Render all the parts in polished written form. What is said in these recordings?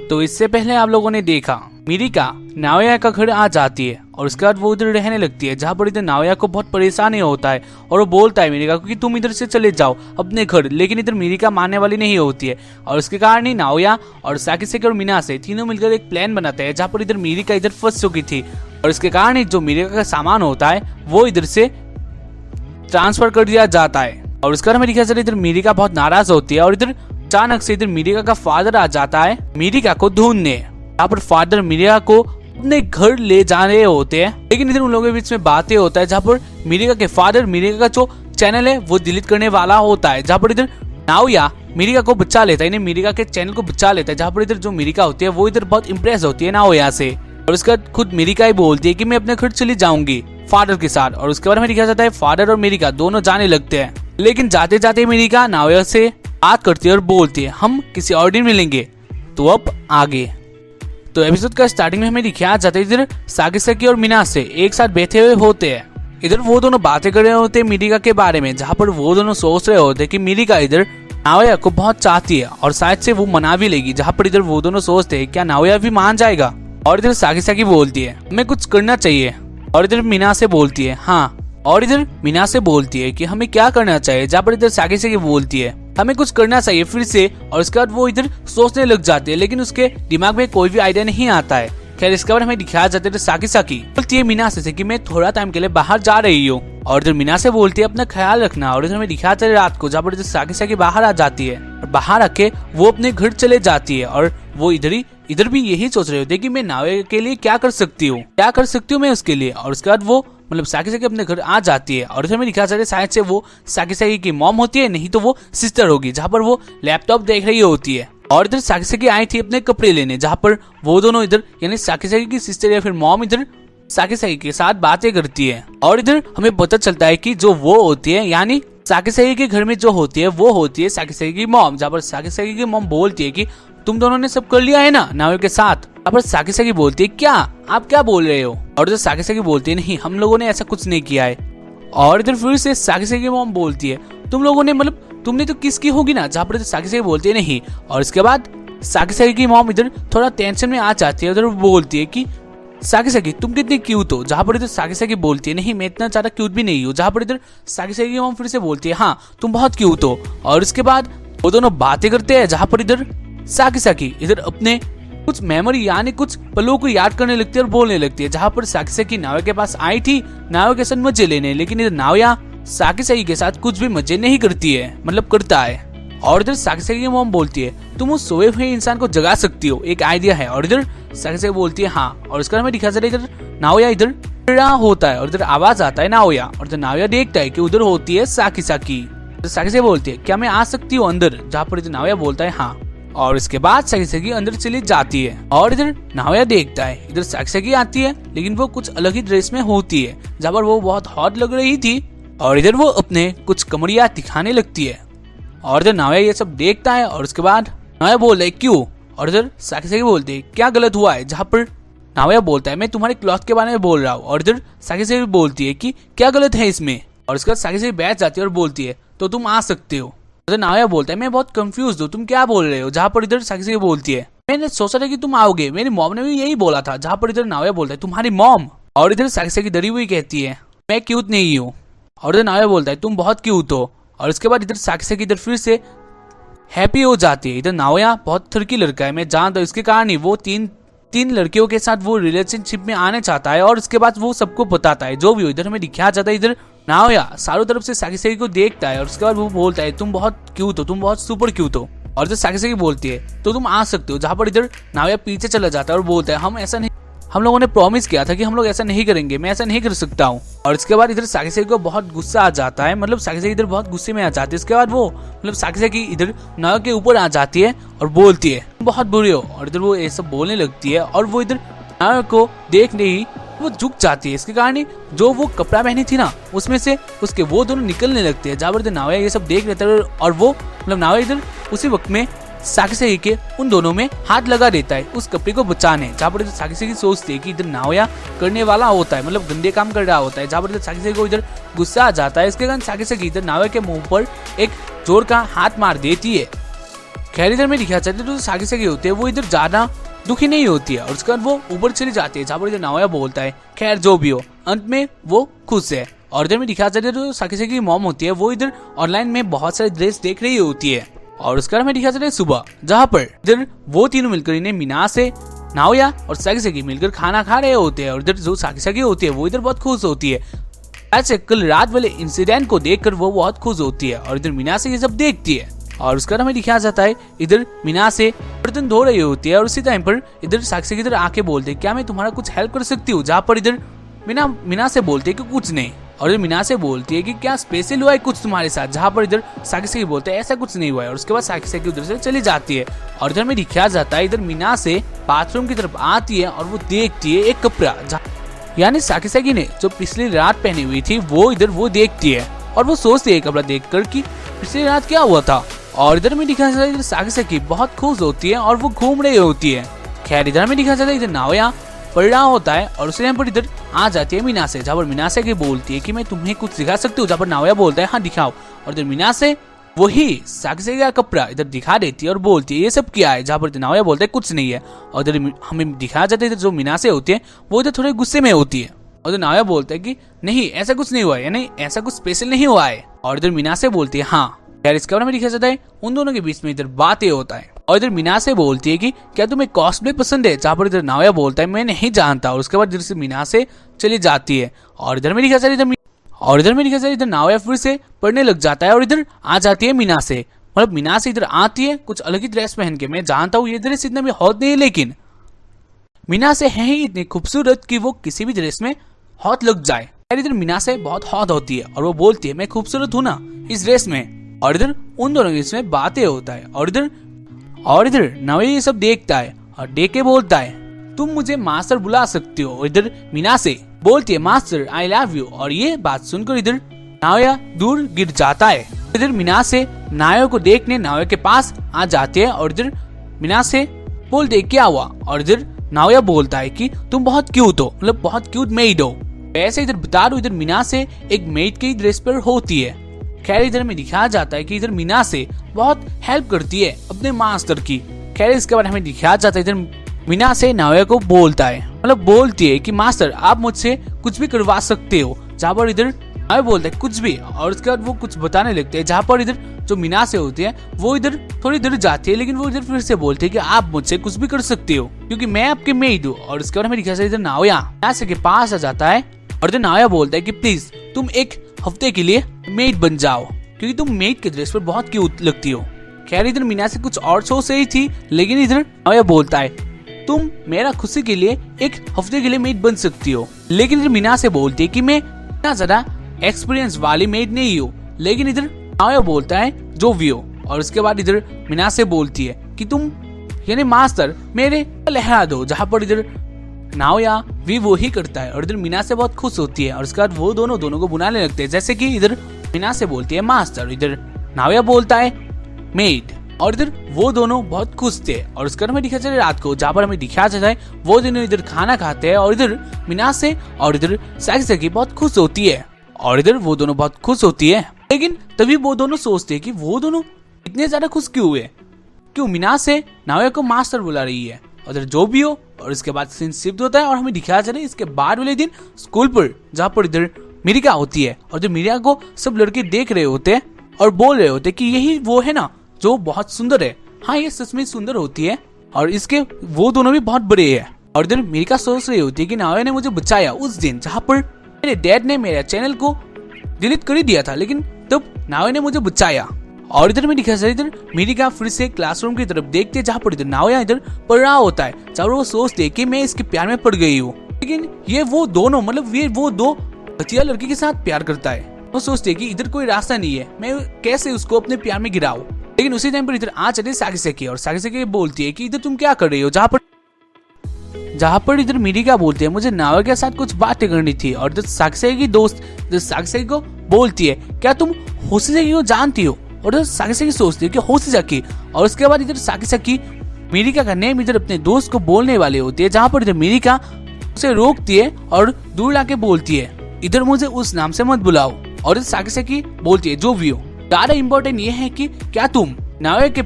तो इससे पहले आप लोगों ने देखा मिरिका नाओया का घर आ जाती है और उसके बाद वो उधर रहने लगती है, जहाँ पर इधर नाओया को बहुत परेशानी होता है और वो बोलता है मिरिका को कि तुम इधर से चले जाओ अपने घर, लेकिन इधर मिरिका मानने वाली नहीं होती है और उसके कारण ही नाओया और साकिसेकी और मिनासे तीनों मिलकर एक प्लान बनाते हैं, जहाँ पर इधर मिरिका इधर फंस चुकी थी और इसके कारण ही जो मिरिका का सामान होता है वो इधर से ट्रांसफर कर दिया जाता है। और उसके बाद हमें दिखा चले इधर मिरिका बहुत नाराज होती है और इधर अचानक से इधर मिरिका का फादर आ जाता है मिरिका को ढूंढने। यहाँ पर फादर मिरिका को अपने घर ले जा रहे होते हैं, लेकिन इधर उन लोगों के बीच में बातें होता है, जहाँ पर मिरिका के फादर मिरिका का जो चैनल है वो डिलीट करने वाला होता है, जहाँ पर इधर नाओया मिरिका को बचा लेता है, इन्हें मिरिका के चैनल को बचा लेता है, जहाँ पर इधर जो मिरिका होती है वो इधर बहुत इंप्रेस होती है नाओया से और उसका खुद मिरिका ही बोलती है कि मैं अपने घर चली जाऊंगी फादर के साथ। और उसके बाद हमें दिखा जाता है फादर और मिरिका दोनों जाने लगते हैं, लेकिन जाते जाते मिरिका नाओया से बात करती है और बोलती है हम किसी और दिन मिलेंगे। तो अब आगे तो एपिसोड का स्टार्टिंग में हमें दिखाया जाता है इधर साकिसेकी और मिनासे एक साथ बैठे हुए होते हैं। इधर वो दोनों बातें कर रहे होते हैं मिरिका के बारे में, जहाँ पर वो दोनों सोच रहे होते हैं कि मिरिका इधर नाओया को बहुत चाहती है और शायद से वो मना भी लेगी, जहाँ पर इधर वो दोनों सोचते हैं क्या नाओया भी मान जाएगा। और इधर साकिसेकी बोलती है हमें कुछ करना चाहिए और इधर मिनासे बोलती है हाँ, और इधर मिनासे बोलती है कि हमें क्या करना चाहिए, जहाँ पर इधर साकिसेकी बोलती है हमें कुछ करना चाहिए फिर से। और इसके बाद वो इधर सोचने लग जाती है, लेकिन उसके दिमाग में कोई भी आइडिया नहीं आता है। खैर इसके बाद हमें दिखाया जाता है साकिसेकी बोलती है मिनासे से कि मैं थोड़ा टाइम के लिए बाहर जा रही हूँ और इधर मिनासे बोलती है अपना ख्याल रखना। और इधर हमें दिखाया जाता है रात को, जहाँ पर इधर साकिसेकी बाहर आ जाती है और बाहर आके वो अपने घर चले जाती है और वो इधर भी यही सोच रहे होते कि मैं नाओया के लिए क्या कर सकती हूँ मैं उसके लिए। और उसके बाद वो मतलब साकिसेकी अपने घर आ जाती है और इधर में दिखा जाता है शायद से वो साकिसेकी की मॉम होती है, नहीं तो वो सिस्टर होगी, जहाँ पर वो लैपटॉप देख रही होती है। और इधर साकिसेकी आई थी अपने कपड़े लेने, जहाँ पर वो दोनों इधर यानी साकिसेकी की सिस्टर या फिर मॉम इधर साकिसेकी के साथ बातें करती है। और इधर हमें पता चलता है कि जो वो होती है यानी साकिसेकी के घर में जो होती है वो होती है साकिसेकी की मॉम, जहाँ पर साकिसेकी की मॉम बोलती है कि तुम दोनों ने सब कर लिया है ना नाओया के साथ। यहाँ पर साकिसेकी बोलती है क्या आप क्या बोल रहे हो। और इधर साकिसेकी बोलती है नहीं हम लोगों ने ऐसा कुछ नहीं किया है। और इधर फिर से साकिसेकी की मॉम बोलती है तुम लोगों ने मतलब तुमने तो किस की होगी ना, जहाँ पर साकिसेकी बोलती है नहीं। और इसके बाद साकिसेकी की मॉम इधर थोड़ा टेंशन में आ जाती है, उधर बोलती है कि साकिसेकी तुम कितनी क्यूट हो, जहाँ पर इधर साकिसेकी बोलती है नहीं मैं इतना ज्यादा क्यूट भी नहीं हूँ, जहाँ पर इधर साकिसेकी की मॉम फिर से बोलती है हाँ तुम बहुत क्यूट हो। और इसके बाद वो दोनों बातें करते हैं, जहाँ पर इधर साकिसेकी इधर अपने कुछ मेमोरी यानी कुछ पलों को याद करने लगती है और बोलने लगती है, जहाँ पर साकिसेकी नाओया के पास आई थी नाओया के साथ मजे लेने, लेकिन इधर नाओया साकिसेकी के साथ कुछ भी मजे नहीं करती है मतलब करता है। और इधर साकिसेकी की मॉम बोलती है तुम उस सोए हुए इंसान को जगा सकती हो, एक आइडिया है। और इधर साकिसेकी बोलती है हाँ। और इसका हमें दिखा जाता है इधर नाओया इधर रहा होता है और इधर आवाज आता है नाओया और इधर नाओया देखता है कि उधर होती है साकिसेकी। साकिसेकी बोलती है क्या मैं आ सकती हूँ अंदर, जहाँ पर इधर नाओया बोलता है हाँ। और इसके बाद साकिसेकी अंदर चली जाती है और इधर नाओया देखता है इधर साकिसेकी आती है, लेकिन वो कुछ अलग ही ड्रेस में होती है, जहाँ पर वो बहुत हॉट लग रही थी और इधर वो अपने कुछ कमरिया दिखाने लगती है। और इधर नाओया ये सब देखता है और उसके बाद नाओया बोल रहा है क्यों। और इधर साकिसेकी बोलती है क्या गलत हुआ है, जहाँ पर नाओया बोलता है मैं तुम्हारे क्लॉथ के बारे में बोल रहा हूँ। और इधर साकिसेकी बोलती है कि क्या गलत है इसमें। और उसके बाद साकिसेकी बैठ जाती है और बोलती है तो तुम आ सकते हो। तो नाओया बोलता है मैं बहुत कंफ्यूज हूँ तुम क्या बोल रहे हो, जहाँ पर इधर साकिसेकी बोलती है मैंने सोचा था कि तुम आओगे, मेरी मॉम ने भी यही बोला था, जहाँ पर इधर नाओया बोलता है तुम्हारी मॉम। और इधर साकिसेकी डरी हुई कहती है मैं क्यूट नहीं हूँ। और इधर नाओया बोलता है तुम बहुत क्यूट हो। और इसके बाद इधर साकिसेकी इधर फिर से हैप्पी हो जाती है। इधर नाओया बहुत थर्की लड़का है मैं जानता हूँ, इसके कारण ही वो तीन लड़कियों के साथ वो रिलेशनशिप में आने चाहता है और उसके बाद वो सबको बताता है जो भी हो। इधर हमें दिखाया जाता है इधर नाओया चारों तरफ से साकिसेकी को देखता है और उसके बाद वो बोलता है तुम बहुत क्यूट हो, तुम बहुत सुपर क्यूट हो। और इधर साकिसेकी बोलती है तो तुम आ सकते हो, जहाँ पर इधर नाओया पीछे चला जाता है और बोलता है हम लोगों ने प्रॉमिस किया था कि हम लोग ऐसा नहीं करेंगे, मैं ऐसा नहीं कर सकता हूँ। और इसके बाद इधर साकिसेकी को बहुत गुस्सा आ जाता है, मतलब साकिसेकी इधर बहुत गुस्से में आ जाती है। इसके बाद वो मतलब साकिसेकी इधर नाओया के ऊपर आ जाती है और बोलती है बहुत बुरे हो। और इधर वो ये सब बोलने लगती है और वो इधर नाओया को देखने ही वो झुक जाती है। इसके कारण जो वो कपड़ा पहनी थी ना उसमें से उसके वो दोनों निकलने लगते हैं, जहाँ पर नाओया ये सब देख लेता है और वो मतलब नाओया इधर उसी वक्त में साकिसेकी के उन दोनों में हाथ लगा देता है उस कपड़े को बचाने, जहाँ पर साकिसेकी सोचती है कि इधर नाओया करने वाला होता है, मतलब गंदे काम कर रहा होता है, जहाँ पर साकिसेकी को इधर गुस्सा आ जाता है। इसके कारण साकिसेकी इधर नाओया के मुंह पर एक जोर का हाथ मार देती है खैर इधर में दिखाया जाता है तो साकीसाकी होते हैं वो इधर ज्यादा दुखी नहीं होती है और उसके बाद वो ऊपर चली जाती है जहाँ पर इधर नाओया बोलता है खैर जो भी हो अंत में वो खुश है। और इधर में दिखाया जाता है तो साकीसाकी की मॉम होती है वो इधर ऑनलाइन में बहुत सारे ड्रेस देख रही होती है और उसके बाद में दिखाया जाता है सुबह जहाँ पर इधर वो तीनों मिलकर इन्हें मिनासे, नाओया और साकीसाकी मिलकर खाना खा रहे होते हैं और इधर जो साकीसाकी होती है वो इधर बहुत खुश होती है। ऐसे कल रात वाले इंसिडेंट को देखकर वो बहुत खुश होती है और इधर मीना से ये सब देखती है और उसका हमें दिखाया जाता है इधर मीना से बर्तन धो रही होती है और उसी टाइम पर इधर साकीसाकी इधर आके बोलते हैं क्या मैं तुम्हारा कुछ हेल्प कर सकती हूँ, जहाँ पर इधर मीना से बोलते है कि कुछ नहीं और इधर मीना से बोलती है कि क्या स्पेशल हुआ है कुछ तुम्हारे साथ, जहाँ पर इधर साकीसाकी बोलते हैं ऐसा कुछ नहीं हुआ है और उसके बाद साकीसाकी उधर से चली जाती है। और इधर में दिखाया जाता है इधर मीना से बाथरूम की तरफ आती है और वो देखती है एक कपड़ा, यानी साकीसाकी ने जो पिछली रात पहनी हुई थी वो इधर वो देखती है और वो सोचती है कपड़ा देखकर कि पिछली रात क्या हुआ था। और इधर में दिखाया जाता है इधर साकीसाकी बहुत खुश होती है और वो घूम रही होती है। खैर इधर में दिखाया जाता है इधर नाओया पढ़ रहा होता है और उसी टाइम पर इधर आ जाती है मीना से, जहाँ पर मीना से बोलती है कि मैं तुम्हें कुछ सिखा सकती हूँ, जहाँ पर नाओया बोलता है हाँ दिखाओ और इधर मीना से वही साकीसाकी का कपड़ा इधर दिखा देती है और बोलती है ये सब क्या है, जहाँ पर नाओया बोलता है कुछ नहीं है। और इधर हमें दिखाया जाता है इधर जो मीना से होती है वो इधर थोड़े गुस्से में होती है और इधर नाओया बोलता है कि नहीं ऐसा कुछ नहीं हुआ है, यानी ऐसा कुछ स्पेशल नहीं हुआ है। और इधर मीना से बोलती है हाँ। यार इसके बारे में दिखाया जाता है उन दोनों के बीच में इधर बातें होता है और इधर मीना से बोलती है कि क्या तुम्हें कॉस्प्ले पसंद है, जहाँ पर इधर नाओया बोलता है मैं नहीं जानता और उसके बाद इधर से मीना से चली जाती है। और इधर में दिखाया जाता है इधर नाओया फिर से पढ़ने लग जाता है और इधर आ जाती है मीना से, मतलब मीना से इधर आती है कुछ अलग ही ड्रेस पहन के। मैं जानता हूँ ये ड्रेस इतना भी हॉट नहीं है लेकिन मीना से है ही इतनी खूबसूरत कि वो किसी भी ड्रेस में हॉट लग जाए। इधर मीना से बहुत हॉट होती है और वो बोलती है मैं खूबसूरत हूँ ना इस ड्रेस में। और इधर उन दोनों के इसमें बातें होता है और इधर नाओया ये सब देखता है और देख के बोलता है तुम मुझे मास्टर बुला सकते हो। और इधर मीना से बोलती है मास्टर आई लव यू और ये बात सुनकर इधर नाओया दूर गिर जाता है। इधर मीना से नाओया को देखने नाओया के पास आ जाते हैं और इधर मीना से बोलते है क्या हुआ और इधर नाओया बोलता है कि तुम बहुत क्यूट हो, मतलब बहुत क्यूट मेड हो। वैसे इधर बता दो इधर मीना से एक मेड की ड्रेस पर होती है। खैर इधर में दिखाया जाता है कि इधर मीना से बहुत हेल्प करती है अपने मास्टर की। खैर इसके बाद हमें दिखाया जाता है इधर मीना से नाओया को बोलता है, मतलब बोलती है कि मास्टर आप मुझसे कुछ भी करवा सकते हो, जहाँ पर इधर नाओया बोलता है कुछ भी। और उसके बाद वो कुछ बताने लगते हैं, जहाँ पर इधर जो मीना से होती है वो इधर थोड़ी देर जाती है लेकिन वो इधर फिर से बोलते हैं कि आप मुझसे कुछ भी कर सकते हो क्योंकि मैं आपके मेड हूँ। और उसके बाद हमें दिखाया जाता है इधर नाओया मीना के पास आ जाता है और इधर नाओया बोलता है कि प्लीज तुम एक हफ्ते के लिए मेड बन जाओ क्योंकि तुम मेड के ड्रेस पर बहुत क्यूट लगती हो। खैर इधर मीना से कुछ और सोच रही थी लेकिन इधर नाओया बोलता है तुम मेरा खुशी के लिए एक हफ्ते के लिए मेड बन सकती हो। लेकिन इधर मीना से बोलती है कि मैं इतना ज्यादा एक्सपीरियंस वाली मेड नहीं हूँ। लेकिन इधर नाओया बोलता है जो भी हो। और उसके बाद इधर मीना से बोलती है कि तुम यानी मास्टर मेरे लहरा दो, जहाँ पर इधर नाओया भी वो ही करता है और इधर मीना से बहुत खुश होती है। और उसके बाद वो दोनों को बुलाने लगते हैं, जैसे कि इधर मीना से बोलती है मास्टर, इधर नाओया बोलता है मेड और इधर वो दोनों बहुत खुश थे। और उसके बाद हमें दिखाया जाता है रात को, जहाँ पर हमें दिखाया जाता है वो दोनों इधर खाना खाते हैं और इधर मीना से और इधर साकीसाकी बहुत खुश होती है और इधर वो दोनों बहुत खुश होती है। लेकिन तभी वो दोनों सोचते हैं कि वो दोनों इतने ज्यादा खुश क्यों हुए, क्यों मीना से नाओया को मास्टर बुला रही है। और इधर जो भी हो और इसके बाद सीन शिफ्ट होता है और हमें दिखाया जाता है इसके बाद वाले दिन स्कूल पर, जहाँ पर इधर मिरिका होती है और इधर मिरिका को सब लड़के देख रहे होते हैं और बोल रहे होते हैं कि यही वो है ना जो बहुत सुंदर है। हाँ ये सच में सुंदर होती है और इसके वो दोनों भी बहुत बड़े हैं। और इधर मिरिका सोच रही होती है कि नाओया ने मुझे बचाया उस दिन जहाँ पर मेरे डैड ने मेरे चैनल को डिलीट कर ही दिया था, लेकिन तब नाओया ने मुझे बचाया। और इधर में दिखा इधर मिरिका फिर से क्लासरूम की तरफ देखते हैं, जहाँ पर इधर नाओया इधर पढ़ रहा होता है, जहाँ वो सोचते हैं कि मैं इसके प्यार में पड़ गई हूँ। लेकिन ये वो दोनों मतलब ये वो दो घटिया लड़की के साथ प्यार करता है। वो सोचते हैं कि इधर कोई रास्ता नहीं है, मैं कैसे उसको अपने प्यार में गिराऊं। लेकिन उसी टाइम पर इधर आ चले साकीसाकी और साकीसाकी बोलती है कि इधर तुम क्या कर रही हो, जहाँ पर इधर मिरिका बोलती है मुझे नाओया के साथ कुछ बातें करनी थी। और इधर साकीसाकी की दोस्त साकीसाकी को बोलती है क्या तुम होशिजाकी को जानती हो। और इधर साकीसाकी सोचती है कि होशिजाकी। और उसके बाद इधर साकीसाकी मिरिका का नेम इधर अपने दोस्त को बोलने वाले होती है, जहाँ पर इधर मिरिका उसे रोकती है और दूर लाके बोलती है इधर मुझे उस नाम से मत बुलाओ। और इधर साकीसाकी बोलती है जो भी हो, ज्यादा इम्पोर्टेंट ये है कि क्या तुम नाओया के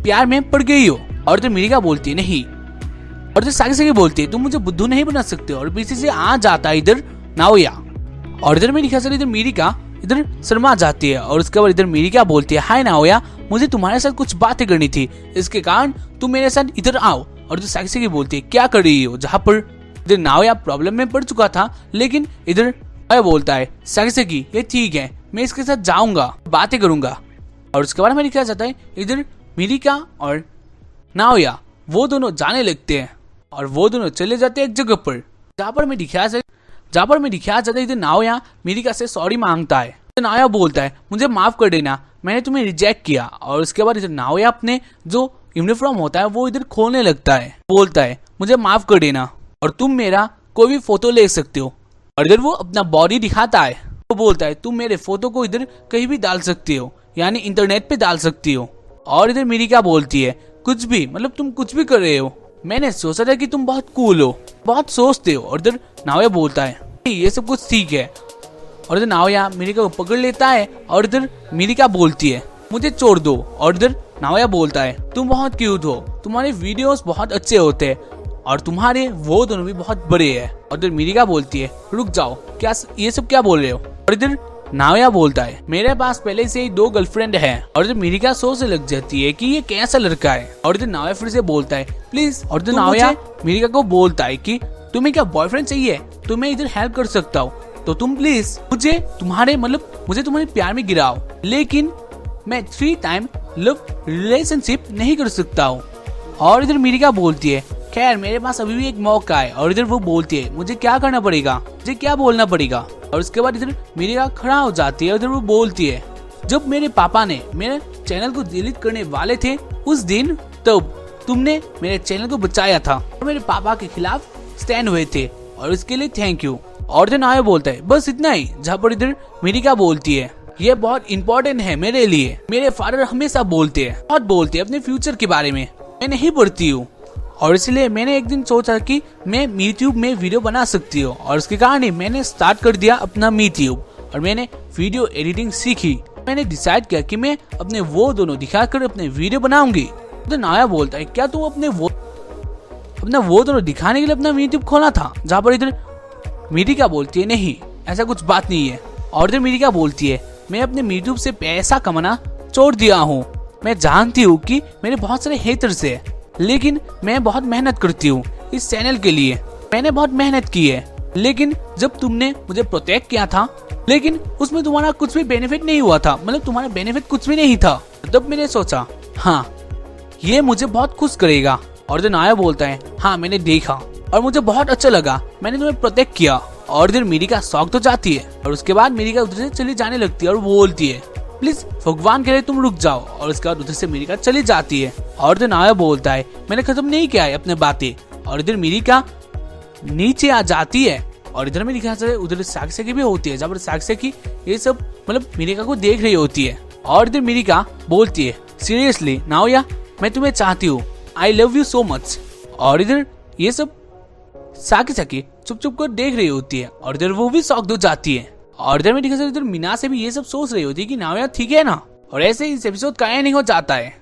प्यार में पड़ गई हो। और इधर मिरिका बोलती है नहीं। और इधर साकी बोलती है तुम मुझे बुद्धू नहीं बना सकते। और पीछे से आ जाता है इधर नाओया। और इधर मेरे ख्याल से इधर मिरिका इधर शर्मा जाती है। और उसके बाद इधर मिरिका बोलती है हाय नाओया, मुझे तुम्हारे साथ कुछ बातें करनी थी, इसके कारण तुम मेरे साथ इधर आओ। और इधर साकी बोलती है क्या कर रही हो, जहाँ पर इधर नाओया प्रॉब्लम में पड़ चुका था। लेकिन इधर बोलता है साकी ये ठीक है, मैं इसके साथ जाऊंगा, बातें करूंगा। और उसके बाद हमें दिखाया जाता है इधर मिरिका और नाओया वो दोनों जाने लगते हैं। और वो दोनों चले जाते हैं एक जगह पर जहाँ पर मैं दिखाया जाता है इधर नाओया मिरिका से सॉरी मांगता है। तो नाओया बोलता है मुझे माफ कर देना, मैंने तुम्हें रिजेक्ट किया। और उसके बाद इधर नाओया अपने जो यूनिफॉर्म होता है वो इधर खोलने लगता है, बोलता है मुझे माफ कर देना और तुम मेरा कोई भी फोटो ले सकते हो। और इधर वो अपना बॉडी दिखाता है, वो बोलता है तुम मेरे फोटो को इधर कहीं भी डाल सकती हो, यानी इंटरनेट पे डाल सकती हो। और इधर मिरिका बोलती है कुछ भी, मतलब तुम कुछ भी कर रहे हो, मैंने सोचा था कि तुम बहुत कूल हो, बहुत सोचते हो। और इधर नाओया बोलता है ये सब कुछ ठीक है। और इधर नाओया मिरिका को पकड़ लेता है। और इधर मिरिका बोलती है मुझे छोड़ दो। और इधर नाओया बोलता है तुम बहुत क्यूट हो, तुम्हारे वीडियोस बहुत अच्छे होते हैं और तुम्हारे वो दोनों भी बहुत बड़े हैं। और इधर मिरिका बोलती है रुक जाओ, क्या ये सब क्या बोल रहे हो। और इधर नाओया बोलता है मेरे पास पहले से ही 2 गर्लफ्रेंड है। और इधर मिरिका सोचने लग जाती है कि ये कैसा लड़का है। और इधर नाओया फिर से बोलता है प्लीज। और इधर नाओया मिरिका को बोलता है कि तुम्हें क्या बॉयफ्रेंड चाहिए, तुम्हें इधर हेल्प कर सकता हूँ, तो तुम प्लीज मुझे तुम्हारे प्यार में गिराओ, लेकिन मैं 3 टाइम लव रिलेशनशिप नहीं कर सकता हूँ। और इधर मिरिका बोलती है खैर मेरे पास अभी भी एक मौका है। और इधर वो बोलती है मुझे क्या करना पड़ेगा, मुझे क्या बोलना पड़ेगा। और उसके बाद इधर मिरिका खड़ा हो जाती है। इधर वो बोलती है जब मेरे पापा ने मेरे चैनल को डिलीट करने वाले थे उस दिन, तब तुमने मेरे चैनल को बचाया था और मेरे पापा के खिलाफ स्टैंड हुए थे और इसके लिए थैंक यू। और इधर नाओया बोलता है बस इतना ही। जहाँ पर इधर मिरिका बोलती है ये बहुत इंपॉर्टेंट है मेरे लिए, मेरे फादर हमेशा बोलते हैं, बहुत बोलते हैं अपने फ्यूचर के बारे में, मैं नहीं पढ़ती हूँ और इसलिए मैंने एक दिन सोचा कि मैं यूट्यूब में वीडियो बना सकती हूँ। और उसके कारण ही मैंने स्टार्ट कर दिया अपना यूट्यूब और मैंने वीडियो एडिटिंग सीखी। मैंने डिसाइड किया कि मैं अपने वो दोनों दिखाकर अपने वीडियो बनाऊंगी। तो नाओया बोलता है क्या तुम अपने वो दोनों दिखाने के लिए अपना यूट्यूब खोला था। जहाँ पर इधर मिरिका बोलती है नहीं ऐसा कुछ बात नहीं है। और इधर मिरिका बोलती है मैं अपने यूट्यूब से पैसा कमाना छोड़ दिया हूँ, मैं जानती हूँ कि मेरे बहुत सारे हेटर्स है, लेकिन मैं बहुत मेहनत करती हूँ इस चैनल के लिए, मैंने बहुत मेहनत की है। लेकिन जब तुमने मुझे प्रोटेक्ट किया था, लेकिन उसमें तुम्हारा कुछ भी बेनिफिट नहीं हुआ था, मतलब तुम्हारा बेनिफिट कुछ भी नहीं था। तब मैंने सोचा हाँ ये मुझे बहुत खुश करेगा। और इधर नाओया बोलता है हाँ मैंने देखा और मुझे बहुत अच्छा लगा, मैंने तुम्हें प्रोटेक्ट किया। और इधर मिरिका शॉक तो जाती है। और उसके बाद मिरिका उधर से चली जाने लगती है और बोलती है प्लीज भगवान के लिए तुम रुक जाओ। और उसके बाद उधर से मिरिका चली जाती है। और इधर नाओया बोलता है मैंने खत्म नहीं किया है अपने बातें। और इधर मिरिका नीचे आ जाती है। और इधर में दिखा उधर साक्षी भी होती है, जहाँ पर साक्षी ये सब मतलब मिरिका को देख रही होती है। और इधर मिरिका बोलती है सीरियसली नाओया मैं तुम्हें चाहती हूँ, I love you so much. और इधर ये सब साकी चुप चुप कर देख रही होती है। और इधर वो भी शॉक्ड हो जाती है। और इधर में दिखा इधर मीना से भी ये सब सोच रही होती है कि नाओया ठीक है ना। और ऐसे इस एपिसोड का एंडिंग हो जाता है।